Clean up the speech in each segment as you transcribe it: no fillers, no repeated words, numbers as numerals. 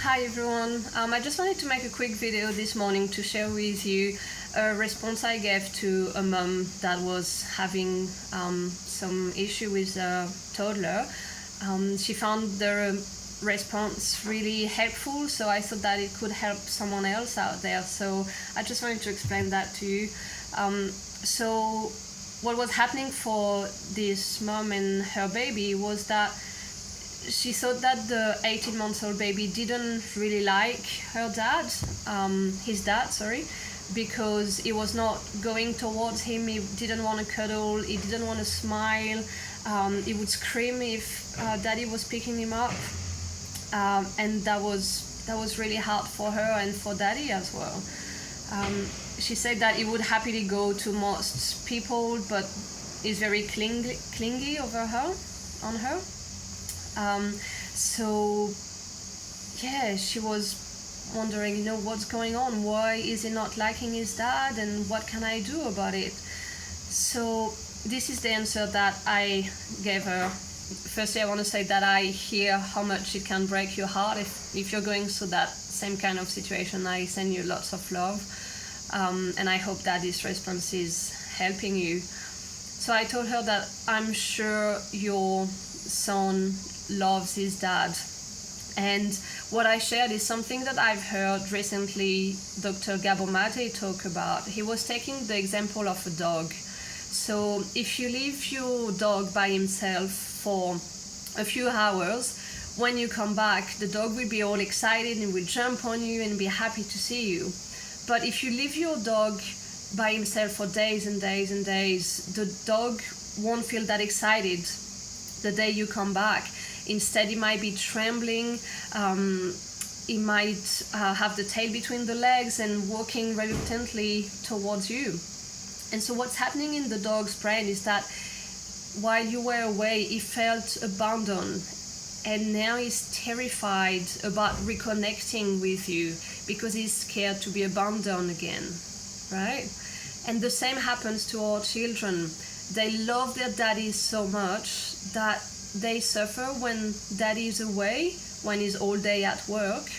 Hi everyone, I just wanted to make a quick video this morning to share with you a response I gave to a mom that was having some issue with a toddler. She found the response really helpful, so I thought that it could help someone else out there. So I just wanted to explain that to you. So what was happening for this mom and her baby was that she thought that the 18-month-old baby didn't really like his dad, because he was not going towards him. He didn't want to cuddle, he didn't want to smile, he would scream if daddy was picking him up, and that was really hard for her and for daddy as well. She said that he would happily go to most people, but is very clingy on her. So yeah, she was wondering, what's going on? Why is he not liking his dad, and what can I do about it? So this is the answer that I gave her. Firstly, I want to say that I hear how much it can break your heart if you're going through that same kind of situation. I send you lots of love, and I hope that this response is helping you. So I told her that I'm sure your son loves his dad, and what I shared is something that I've heard recently Dr. Gabor Mate talk about. He was taking the example of a dog. So if you leave your dog by himself for a few hours, when you come back, the dog will be all excited and will jump on you and be happy to see you. But if you leave your dog by himself for days and days and days, the dog won't feel that excited the day you come back. Instead, he might be trembling, he might have the tail between the legs and walking reluctantly towards you. And so what's happening in the dog's brain is that while you were away, he felt abandoned, and now he's terrified about reconnecting with you because he's scared to be abandoned again, right? And the same happens to our children. They love their daddies so much that they suffer when daddy is away, when he's all day at work,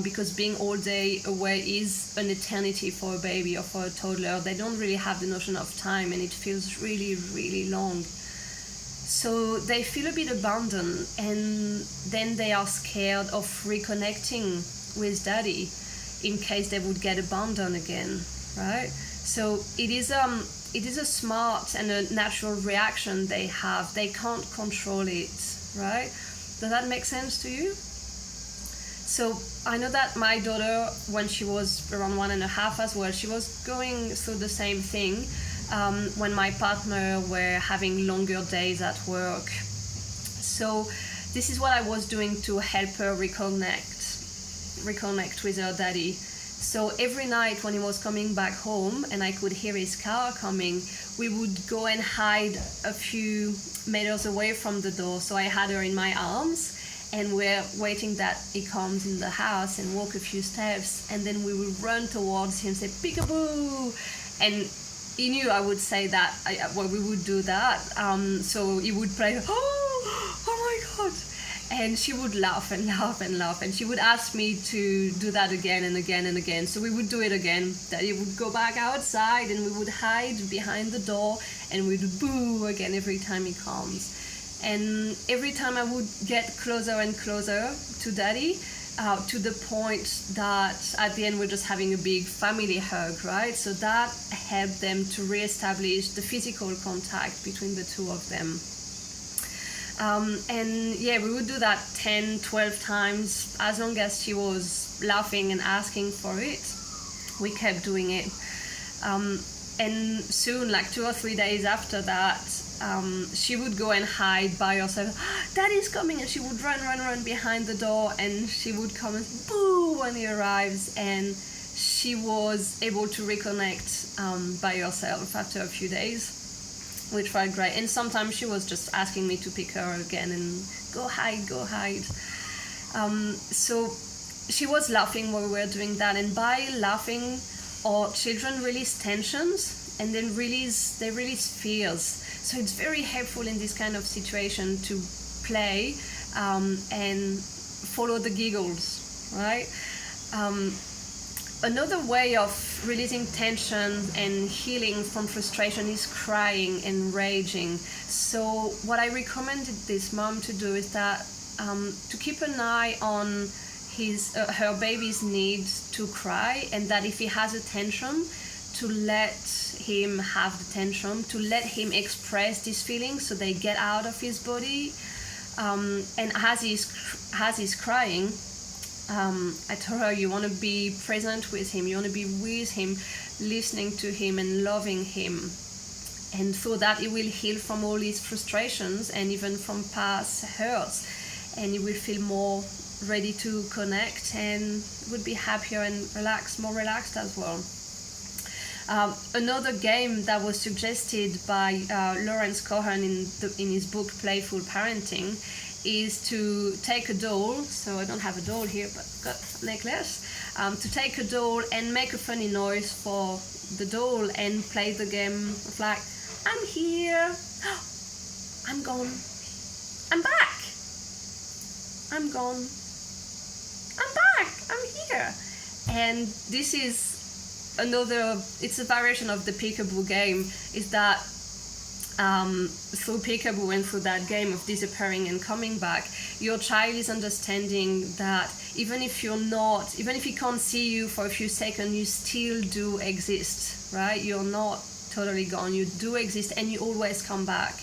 because being all day away is an eternity for a baby or for a toddler. They don't really have the notion of time, and it feels really, really long. So they feel a bit abandoned, and then they are scared of reconnecting with daddy in case they would get abandoned again, right? So it is a smart and a natural reaction they have. They can't control it, right? Does that make sense to you? So I know that my daughter, when she was around 1.5 as well, she was going through the same thing when my partner were having longer days at work. So this is what I was doing to help her reconnect with her daddy. So every night when he was coming back home and I could hear his car coming, we would go and hide a few meters away from the door. So I had her in my arms, and we're waiting that he comes in the house and walk a few steps, and then we would run towards him, say peekaboo, and he knew I would say that. We would do that. So he would play, oh my God. And she would laugh and laugh and laugh, and she would ask me to do that again and again and again. So we would do it again. Daddy would go back outside, and we would hide behind the door, and we'd boo again every time he comes. And every time I would get closer and closer to daddy, to the point that at the end we're just having a big family hug, right? So that helped them to reestablish the physical contact between the two of them. And yeah, we would do that 10, 12 times, as long as she was laughing and asking for it. We kept doing it. And soon, like 2 or 3 days after that, she would go and hide by herself. Daddy's coming, and she would run behind the door, and she would come and boo when he arrives, and she was able to reconnect by herself after a few days, which felt great. And sometimes she was just asking me to pick her again and go hide. So she was laughing while we were doing that, and by laughing, our children release tensions, and then they release fears. So it's very helpful in this kind of situation to play and follow the giggles, right? Another way of releasing tension and healing from frustration is crying and raging. So what I recommended this mom to do is that to keep an eye on her baby's need to cry, and that if he has a tantrum, to let him have the tantrum, to let him express these feelings so they get out of his body. And as he's crying, I told her, you want to be present with him, you want to be with him, listening to him and loving him. And so that it will heal from all his frustrations and even from past hurts. And he will feel more ready to connect and would be happier and more relaxed as well. Another game that was suggested by Lawrence Cohen in his book Playful Parenting is to take a doll. So I don't have a doll here, but got a necklace. To take a doll and make a funny noise for the doll and play the game of like, I'm here, I'm gone, I'm back, I'm gone, I'm back, I'm here. And this is it's a variation of the peekaboo game, is that through peekaboo and through that game of disappearing and coming back, your child is understanding that even if he can't see you for a few seconds, you still do exist, right? You're not totally gone, you do exist and you always come back,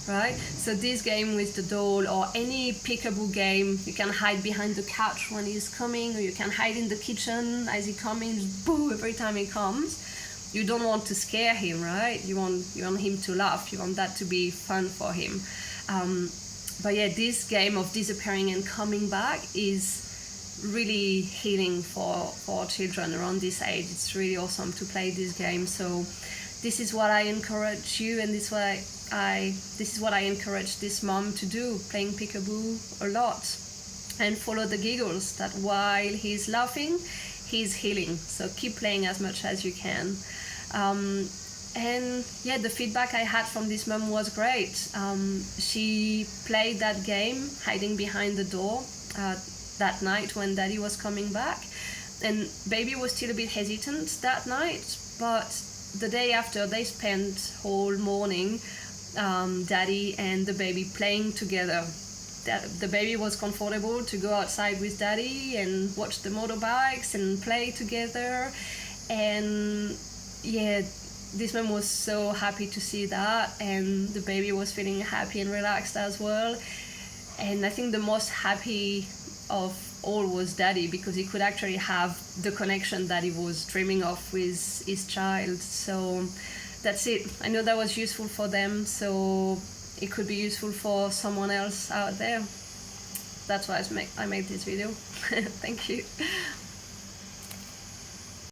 right? So this game with the doll, or any peekaboo game, you can hide behind the couch when he's coming, or you can hide in the kitchen as he comes, boo, every time he comes. You don't want to scare him, right? You want him to laugh, you want that to be fun for him. But yeah, this game of disappearing and coming back is really healing for children around this age. It's really awesome to play this game. So this is what I encourage you, and this is what I encourage this mom to do, playing peekaboo a lot, and follow the giggles, that while he's laughing, he's healing. So keep playing as much as you can. And yeah, the feedback I had from this mom was great. She played that game, hiding behind the door, that night when daddy was coming back. And baby was still a bit hesitant that night, but the day after, they spent whole morning, daddy and the baby playing together. The baby was comfortable to go outside with daddy and watch the motorbikes and play together. And yeah, this mom was so happy to see that, and the baby was feeling happy and relaxed as well. And I think the most happy of all was daddy, because he could actually have the connection that he was dreaming of with his child. So that's it. I know that was useful for them, so it could be useful for someone else out there. That's why I made this video. Thank you.